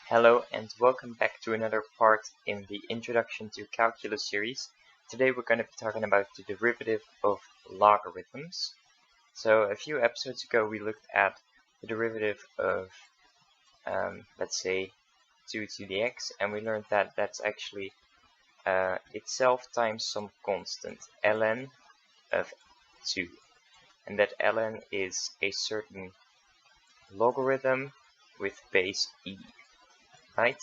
Hello and welcome back to another part in the Introduction to Calculus series. Today we're going to be talking about the derivative of logarithms. So a few episodes ago we looked at the derivative of, let's say, 2 to the x, and we learned that that's actually itself times some constant, ln of 2. And that ln is a certain logarithm with base e. Right?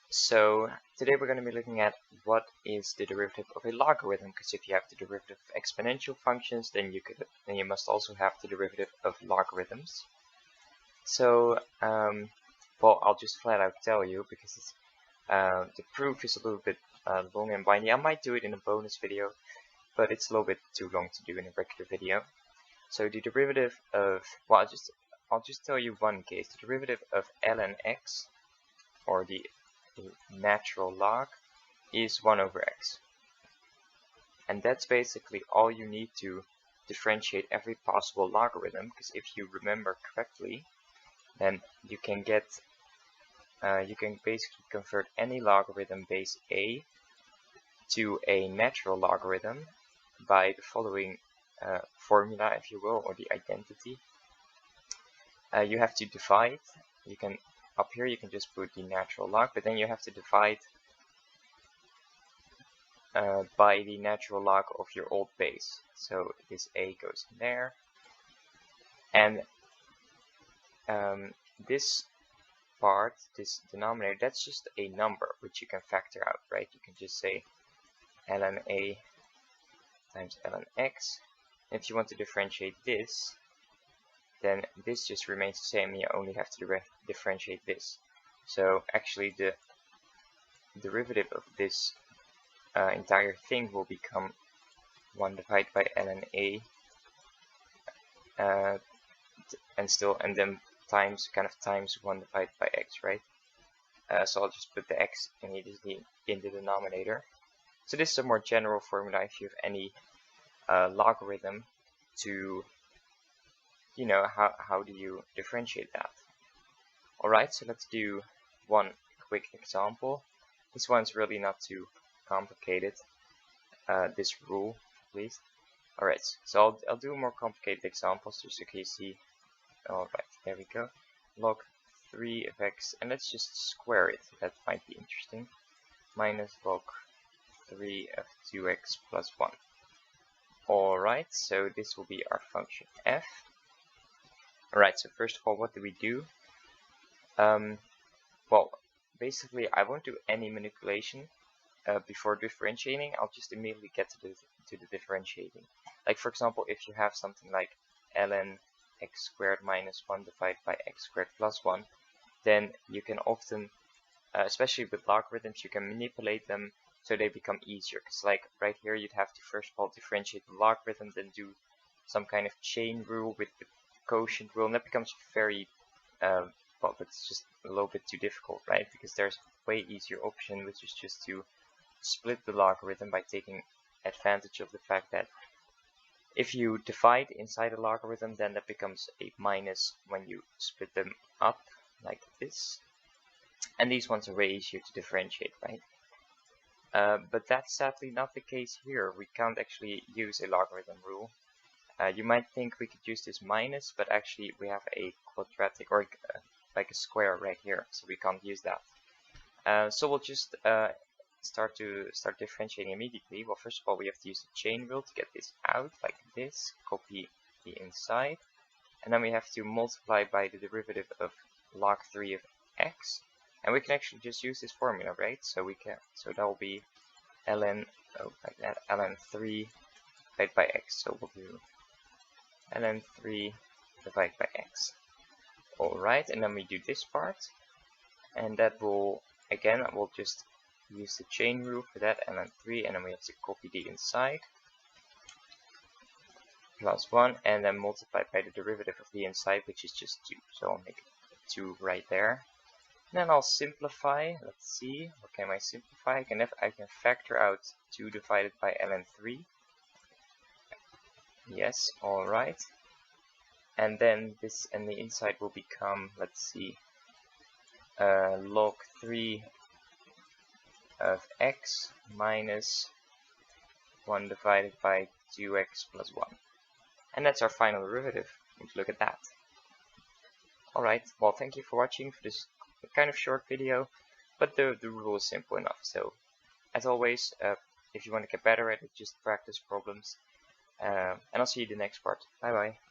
So today we're going to be looking at what is the derivative of a logarithm, because if you have the derivative of exponential functions, then you must also have the derivative of logarithms. So well, I'll just flat out tell you, because it's, the proof is a little bit long and windy. I might do it in a bonus video, but it's a little bit too long to do in a regular video. So the derivative of, well, I'll just tell you one case. The derivative of ln x, or the natural log, is 1 over x. And that's basically all you need to differentiate every possible logarithm, because if you remember correctly, then you can get, you can basically convert any logarithm base a to a natural logarithm by the following formula, if you will, or the identity. You have to divide. You can, up here you can just put the natural log, but then you have to divide by the natural log of your old base. So this a goes in there, and this part, this denominator, that's just a number which you can factor out, right? You can just say ln a times ln x. If you want to differentiate this, then this just remains the same. You only have to differentiate this. So actually the derivative of this entire thing will become 1 divided by ln a, and then times 1 divided by x, right? So I'll just put the x immediately in the denominator. So this is a more general formula if you have any logarithm to, you know, how do you differentiate that? Alright, so let's do one quick example. This one's really not too complicated, this rule at least. Alright, so I'll do more complicated examples just so you see. Alright, there we go. Log 3 of x, and let's just square it, that might be interesting. Minus log 3 of 2x plus 1. Alright, so this will be our function f. Alright, so first of all, what do we do? Well, basically I won't do any manipulation before differentiating. I'll just immediately get to the differentiating. Like, for example, if you have something like ln x squared minus 1 divided by x squared plus 1, then you can often, especially with logarithms, you can manipulate them so they become easier. Because like right here, you'd have to first of all differentiate the logarithm, then do some kind of chain rule with the quotient rule, and that becomes very, well, it's just a little bit too difficult, right? Because there's a way easier option, which is just to split the logarithm by taking advantage of the fact that if you divide inside a logarithm, then that becomes a minus when you split them up like this. And these ones are way easier to differentiate, right? But that's sadly not the case here. We can't actually use a logarithm rule. You might think we could use this minus, but actually we have a quadratic, or like a square right here, so we can't use that. So we'll just start differentiating immediately. Well, first of all, we have to use the chain rule to get this out, like this, copy the inside, and then we have to multiply by the derivative of log 3 of x, and we can actually just use this formula, right? So that will be ln, like that, ln 3 divided by x. So we'll do ln 3 divided by x. Alright, and then we do this part, and that will, again, we'll just use the chain rule for that, ln 3, and then we have to copy the inside, plus 1, and then multiply by the derivative of the inside, which is just 2. So I'll make 2 right there. And then I'll simplify. Let's see, what can I simplify? I can factor out 2 divided by ln 3. Yes, alright. and then this and the inside will become, let's see, log 3 of x minus 1 divided by 2x plus 1. And that's our final derivative. Let's look at that. Alright, well, thank you for watching for this kind of short video, but the rule is simple enough. So, as always, if you want to get better at it, just practice problems. And I'll see you in the next part. Bye bye.